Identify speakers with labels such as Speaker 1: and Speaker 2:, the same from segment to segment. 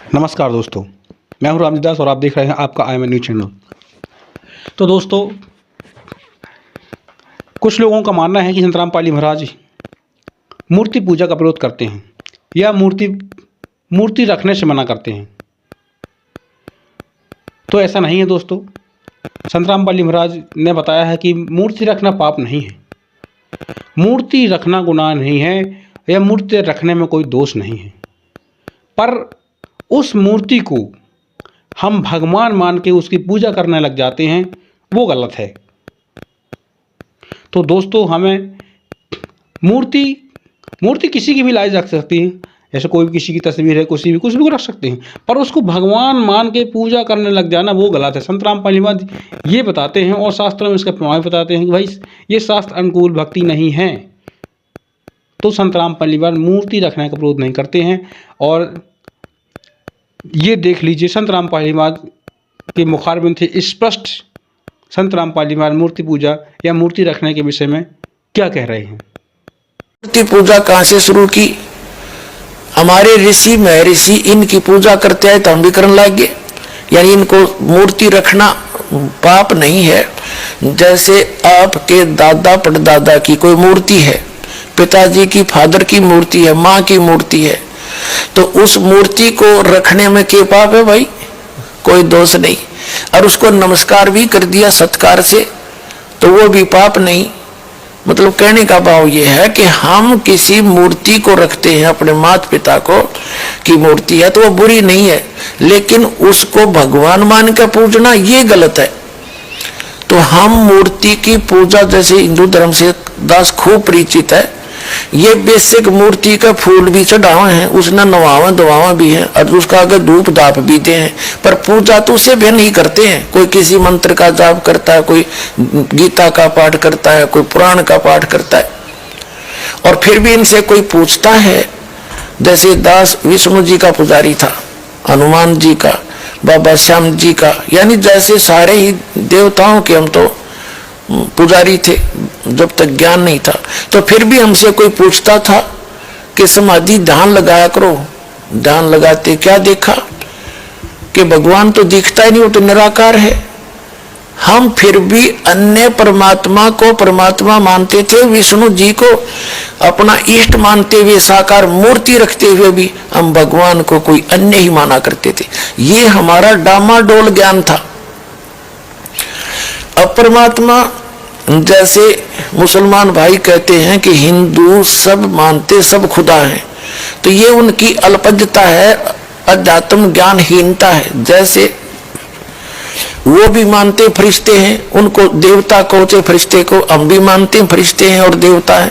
Speaker 1: नमस्कार दोस्तों, मैं हूं रामदास और आप देख रहे हैं आपका IM न्यूज़ चैनल। तो दोस्तों, कुछ लोगों का मानना है कि संतराम पाली महाराज मूर्ति पूजा का विरोध करते हैं या मूर्ति रखने से मना करते हैं। तो ऐसा नहीं है दोस्तों। संतराम पाली महाराज ने बताया है कि मूर्ति रखना पाप नहीं है, मूर्ति रखना गुनाह नहीं है या मूर्ति रखने में कोई दोष नहीं है, पर उस मूर्ति को हम भगवान मान के उसकी पूजा करने लग जाते हैं, वो गलत है। तो दोस्तों, हमें मूर्ति किसी की भी लाई जा सकती है, जैसे कोई भी किसी की तस्वीर है, कुछ भी को रख सकते हैं, पर उसको भगवान मान के पूजा करने लग जाना वो गलत है। संतराम पाली महाराज ये बताते हैं और शास्त्रों में इसका प्रमाण बताते हैं कि भाई ये शास्त्र अनुकूल भक्ति नहीं है। तो संतराम पाली महाराज मूर्ति रखने का विरोध नहीं करते हैं। और ये देख लीजिए, संतराम पाली महाराज के मुखारबिंद थे स्पष्ट संतराम पाली महाराज मूर्ति पूजा या मूर्ति रखने के विषय में क्या कह रहे हैं।
Speaker 2: मूर्ति पूजा कहां से शुरू की? हमारे ऋषि महर्षि इनकी पूजा करते हैं तो हम भी करने लगे। यानी इनको मूर्ति रखना पाप नहीं है। जैसे आपके दादा परदादा की कोई मूर्ति है, पिताजी की फादर की मूर्ति है, माँ की मूर्ति है, तो उस मूर्ति को रखने में क्या पाप है भाई? कोई दोष नहीं। और उसको नमस्कार भी कर दिया सत्कार से तो वो भी पाप नहीं। मतलब कहने का भाव ये है कि हम किसी मूर्ति को रखते हैं, अपने माता पिता को की मूर्ति है तो वो बुरी नहीं है, लेकिन उसको भगवान मान कर पूजना ये गलत है। तो हम मूर्ति की पूजा, जैसे हिंदू धर्म से दास खूब परिचित है, ये बेसिक मूर्ति का फूल भी चढ़ावे हैं, उसने नवावा दवावा भी है और उसका अगर धूप धाप भी दे हैं, पर पूजा तो उसे भी नहीं करते हैं। कोई किसी मंत्र का जाप करता है, कोई गीता का पाठ करता है, कोई पुराण का पाठ करता है। और फिर भी इनसे कोई पूछता है, जैसे दास विष्णु जी का पुजारी था, हनुमान जी का, बाबा श्याम जी का, यानी जैसे सारे ही देवताओं के हम तो पुजारी थे जब तक ज्ञान नहीं था। तो फिर भी हमसे कोई पूछता था कि समाधि ध्यान लगाया करो। ध्यान लगाते क्या देखा कि भगवान तो दिखता ही नहीं, वो तो निराकार है। हम फिर भी अन्य परमात्मा को परमात्मा मानते थे, विष्णु जी को अपना इष्ट मानते हुए, साकार मूर्ति रखते हुए भी हम भगवान को कोई अन्य ही माना करते थे। ये हमारा डामाडोल ज्ञान था। अब परमात्मा, जैसे मुसलमान भाई कहते हैं कि हिंदू सब मानते सब खुदा हैं, तो ये उनकी अल्पज्ञता है, अध्यात्म ज्ञानहीनता है। जैसे वो भी मानते फरिश्ते हैं, उनको देवता कहते फरिश्ते को, हम भी मानते हैं फरिश्ते हैं और देवता है।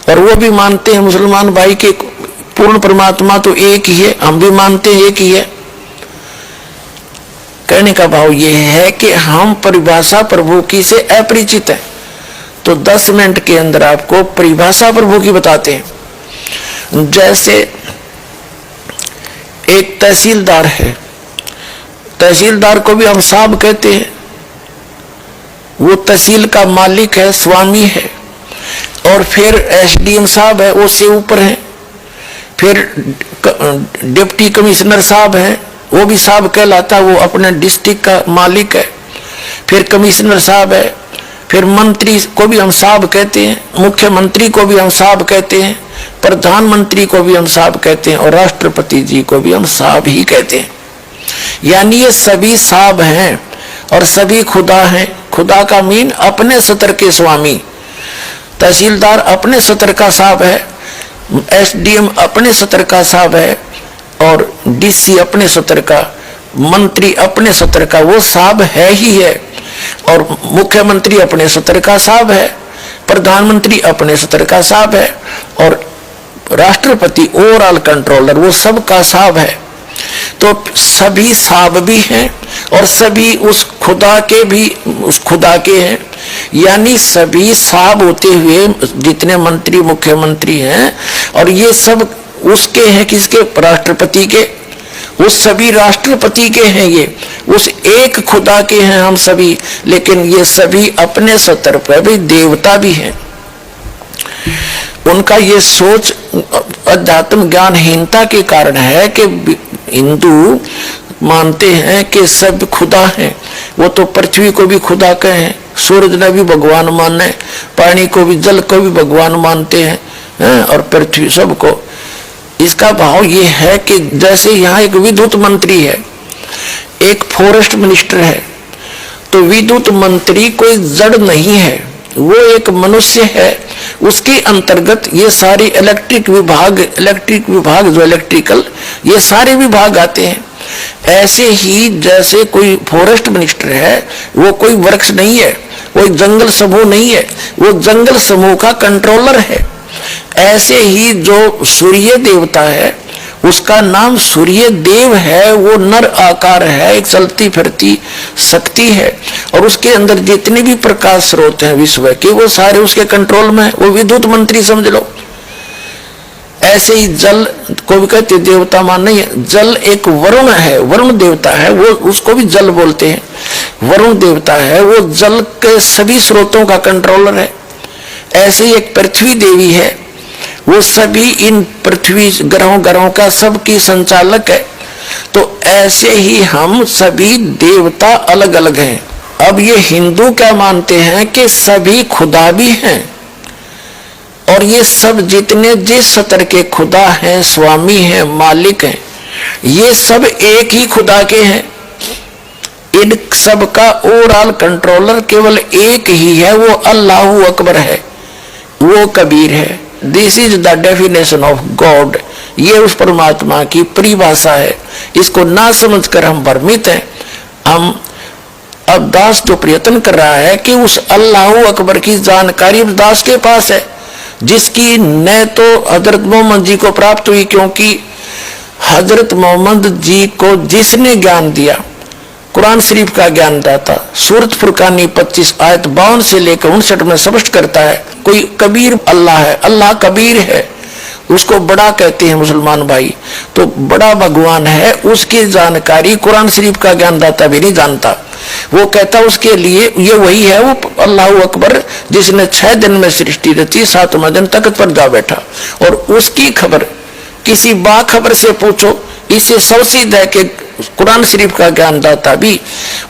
Speaker 2: और वो भी मानते हैं मुसलमान भाई के पूर्ण परमात्मा तो एक ही है, हम भी मानते हैं एक ही है। कहने का भाव यह है कि हम परिभाषा प्रभु की से अपरिचित है। तो 10 मिनट के अंदर आपको परिभाषा प्रभु की बताते हैं। जैसे एक तहसीलदार है, तहसीलदार को भी हम साहब कहते हैं, वो तहसील का मालिक है, स्वामी है। और फिर SDM साहब है, उससे ऊपर है। फिर डिप्टी कमिश्नर साहब है, वो भी साहब कहलाता है, वो अपने डिस्ट्रिक्ट का मालिक है। फिर कमिश्नर साहब है। फिर मंत्री को भी हम साहब कहते हैं, मुख्यमंत्री को भी हम साहब कहते हैं, प्रधानमंत्री को भी हम साहब कहते हैं और राष्ट्रपति जी को भी हम साहब ही कहते हैं। यानी ये सभी साहब हैं और सभी खुदा हैं। खुदा का मीन अपने सत्र के स्वामी। तहसीलदार अपने सत्र का साहब है, SDM अपने सत्र का साहब है और DC अपने सत्र का, मंत्री अपने सत्र का, वो साहब है ही है। और मुख्यमंत्री अपने सत्र का साहब है, प्रधानमंत्री अपने सत्र का साहब है और राष्ट्रपति ओवरऑल कंट्रोलर वो सब का साहब है। तो सभी साहब भी हैं और सभी उस खुदा के हैं। यानी सभी साहब होते हुए जितने मंत्री मुख्यमंत्री हैं, और ये सब उसके हैं, किसके? राष्ट्रपति के। वो सभी राष्ट्रपति के हैं, ये उस एक खुदा के हैं हम सभी। लेकिन ये सभी अपने सत्र पर भी देवता भी हैं। उनका ये सोच अध्यात्म ज्ञानहीनता के कारण है कि हिंदू मानते हैं कि सब खुदा है, वो तो पृथ्वी को भी खुदा कहें, सूरज ने भी भगवान माने, पानी को भी, जल को भी भगवान मानते हैं और पृथ्वी सबको। इसका भाव ये है कि जैसे यहाँ एक विद्युत मंत्री है, एक फॉरेस्ट मिनिस्टर है, तो विद्युत मंत्री कोई जड़ नहीं है, वो एक मनुष्य है। उसके अंतर्गत ये सारे इलेक्ट्रिक विभाग जो इलेक्ट्रिकल, ये सारे विभाग आते हैं। ऐसे ही जैसे कोई फॉरेस्ट मिनिस्टर है, वो कोई वृक्ष नहीं है, कोई जंगल समूह नहीं है, वो जंगल समूह का कंट्रोलर है। ऐसे ही जो सूर्य देवता है, उसका नाम सूर्य देव है, वो नर आकार है, एक चलती फिरती शक्ति है, और उसके अंदर जितने भी प्रकाश स्रोत हैं विश्व के, वो सारे उसके कंट्रोल में है, वो विद्युत मंत्री समझ लो। ऐसे ही जल को भी कहते देवता मान नहीं है, जल एक वरुण है, वरुण देवता है, वो उसको भी जल बोलते हैं, वरुण देवता है, वो जल के सभी स्रोतों का कंट्रोलर है। ऐसे ही एक पृथ्वी देवी है, वो सभी इन पृथ्वी ग्रहों का सबकी संचालक है। तो ऐसे ही हम सभी देवता अलग अलग हैं। अब ये हिंदू क्या मानते हैं कि सभी खुदा भी हैं, और ये सब जितने जिस स्तर के खुदा हैं, स्वामी हैं, मालिक हैं, ये सब एक ही खुदा के हैं। इन सब का ओवरऑल कंट्रोलर केवल एक ही है, वो अल्लाहु अकबर है, वो कबीर है। This is the definition of God. ये उस परमात्मा की परिभाषा है। इसको ना समझकर हम भ्रमित हैं। हम अब दास जो प्रयत्न कर रहा है कि उस अल्लाहु अकबर की जानकारी दास के पास है, जिसकी न तो हजरत मोहम्मद जी को प्राप्त हुई, क्योंकि हजरत मोहम्मद जी को जिसने ज्ञान दिया, कुरान शरीफ का ज्ञान दाता, सूरत फुरकानी 25 आयत 52 से लेकर 59 में स्पष्ट करता है, कोई कबीर अल्लाह है, अल्लाह कबीर है, उसको बड़ा कहते हैं मुसलमान भाई, तो बड़ा भगवान है, उसकी जानकारी कुरान शरीफ का ज्ञान दाता भी नहीं जानता। वो कहता उसके लिए ये वही है, वो अल्लाहु अकबर जिसने 6 दिन में सृष्टि रची, 7वें दिन तख्त पर जा बैठा। और उसकी खबर किसी बाखबर से पूछो, इससे सबसिद्ध है कि कुरान शरीफ का ज्ञानदाता भी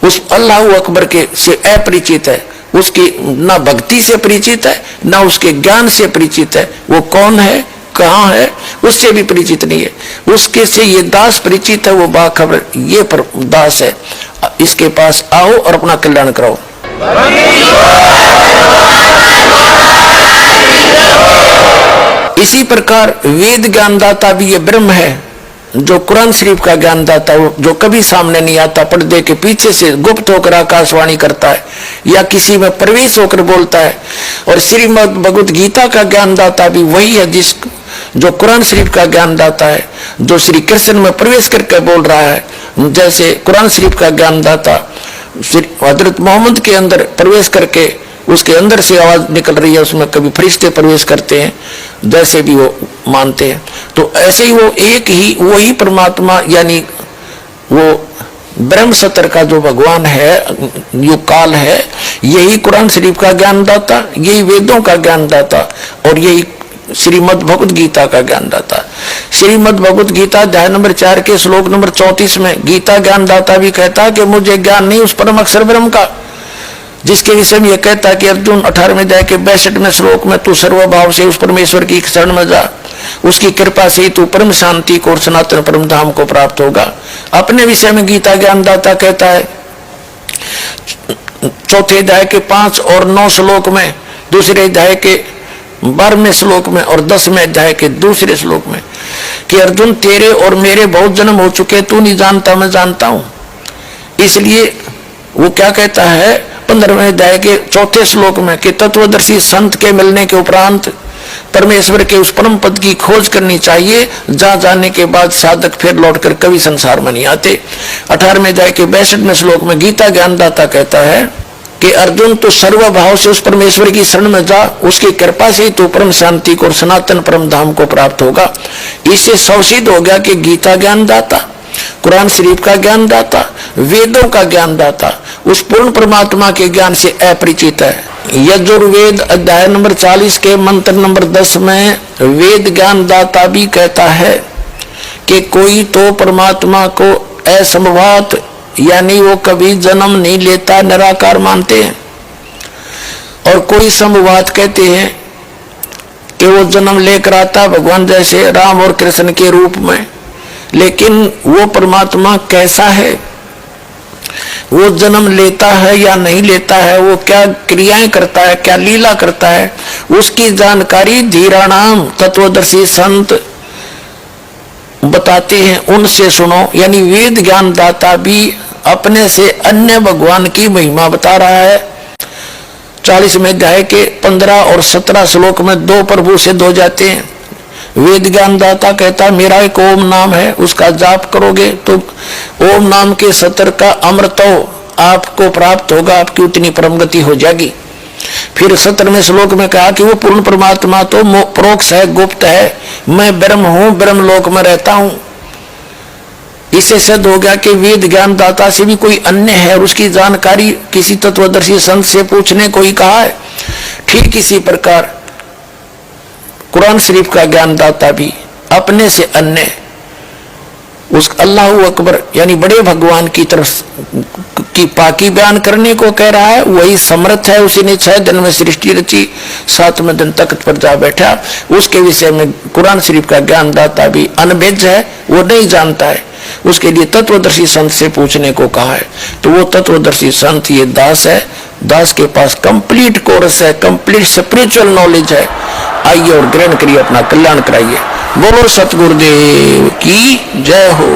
Speaker 2: उस अल्लाहु अकबर के से अपरिचित है, उसकी ना भक्ति से परिचित है, ना उसके ज्ञान से परिचित है। वो कौन है, कहाँ है, उससे भी परिचित नहीं है। उसके से ये दास परिचित है, वो बाखबर ये पर दास है। इसके पास आओ और अपना कल्याण कराओ। इसी प्रकार वेद ज्ञानदाता भी ये ब्रह्म है, जो कुरान शरीफ का ज्ञानदाता, जो कभी सामने नहीं आता, पर्दे के पीछे से गुप्त होकर आकाशवाणी करता है या किसी में प्रवेश होकर बोलता है। और श्रीमद् भगवत गीता का ज्ञानदाता भी वही है, जो कुरान शरीफ का ज्ञानदाता है, जो श्री कृष्ण में प्रवेश करके बोल रहा है। जैसे कुरान शरीफ का ज्ञानदाता हजरत मोहम्मद के अंदर प्रवेश करके उसके अंदर से आवाज निकल रही है, उसमें कभी फरिश्ते प्रवेश करते हैं, जैसे भी वो मानते हैं। तो ऐसे ही वो एक ही वही परमात्मा, यानी वो ब्रह्म सतर का जो भगवान है, युग काल है, यही कुरान शरीफ का ज्ञानदाता, यही वेदों का ज्ञानदाता, और यही श्रीमद् भगवत गीता का ज्ञानदाता। श्रीमद् भगवत गीता अध्याय नंबर 4 के श्लोक नंबर 34 में गीता ज्ञानदाता भी कहता है कि मुझे ज्ञान नहीं उस परम अक्षर ब्रह्म का, जिसके विषय में यह कहता है कि अर्जुन 18वें अध्याय के 62वें श्लोक में तू सर्वभाव से उस परमेश्वर की शरण में जा, उसकी कृपा से ही तू परम शांति को और सनातन परम धाम को प्राप्त होगा। अपने विषय में गीता ज्ञानदाता कहता है 4थे अध्याय के 5 और 9 श्लोक में, दूसरे अध्याय के 12वें श्लोक में और 10वें अध्याय के दूसरे श्लोक में कि अर्जुन तेरे और मेरे बहुत जन्म हो चुके, तू नहीं जानता मैं जानता हूं। इसलिए वो क्या कहता है 15वें अध्याय के 4थे श्लोक में कि तत्वदर्शी संत के मिलने के उपरांत परमेश्वर के उस परम पद की खोज करनी चाहिए, जहां जाने के बाद साधक फिर लौटकर कभी संसार में नहीं आते। 18वें अध्याय के 62वें श्लोक में गीता ज्ञानदाता कहता है कि अर्जुन तो सर्वभाव से उस परमेश्वर की शरण में जा, उसकी कृपा से ही तो परम शांति को और सनातन परम धाम को प्राप्त होगा। इससे सौसिद्ध हो गया कि गीता ज्ञानदाता, कुरान शरीफ का ज्ञानदाता, वेदों का ज्ञानदाता उस पूर्ण परमात्मा के ज्ञान से अपरिचित है। यजुर्वेद अध्याय नंबर 40 के मंत्र नंबर 10 में वेद ज्ञानदाता भी कहता है कि कोई तो परमात्मा को असंभवात यानी वो कभी जन्म नहीं लेता निराकार मानते हैं, और कोई संभवात कहते हैं कि वो जन्म लेकर आता भगवान जैसे राम और कृष्ण के रूप में। लेकिन वो परमात्मा कैसा है, वो जन्म लेता है या नहीं लेता है, वो क्या क्रियाएं करता है, क्या लीला करता है, उसकी जानकारी धीराणाम तत्वदर्शी संत बताते हैं, उनसे सुनो। यानी वेद ज्ञान दाता भी अपने से अन्य भगवान की महिमा बता रहा है। 40वें अध्याय के 15 और 17 श्लोक में दो प्रभु सिद्ध हो जाते हैं। वेद ज्ञान दाता कहता है मेरा एक ओम नाम है, उसका जाप करोगे तो ओम नाम के सतर का अमृतो आपको प्राप्त होगा, आपकी उतनी परम गति हो जाएगी। फिर 17वें श्लोक में कहा कि वो पूर्ण परमात्मा तो प्रोक्ष है, गुप्त है, मैं ब्रह्म हूं, ब्रह्म लोक में रहता हूं। इससे सिद्ध हो गया कि वेद ज्ञान दाता से भी कोई अन्य है और उसकी जानकारी किसी तत्वदर्शी संत से पूछने को ही कहा है। ठीक इसी प्रकार कुरान शरीफ का ज्ञान दाता भी अपने से अन्य उस अल्लाह अकबर यानी बड़े भगवान की तरफ की पाकी बयान करने को कह रहा है। वही समर्थ है, उसी ने 6 दिन में सृष्टि रची, 7वें दिन तख्त पर जा बैठा। उसके विषय में कुरान शरीफ का ज्ञान दाता भी अनभिज्ञ है, वो नहीं जानता है। उसके लिए तत्वदर्शी संत से पूछने को कहा है। तो वो तत्वदर्शी संत ये दास है, दास के पास कंप्लीट कोर्स है, कंप्लीट स्पिरिचुअल नॉलेज है। आइए और ग्रहण करिए, अपना कल्याण कराइए। बोलो सतगुरुदेव की जय हो।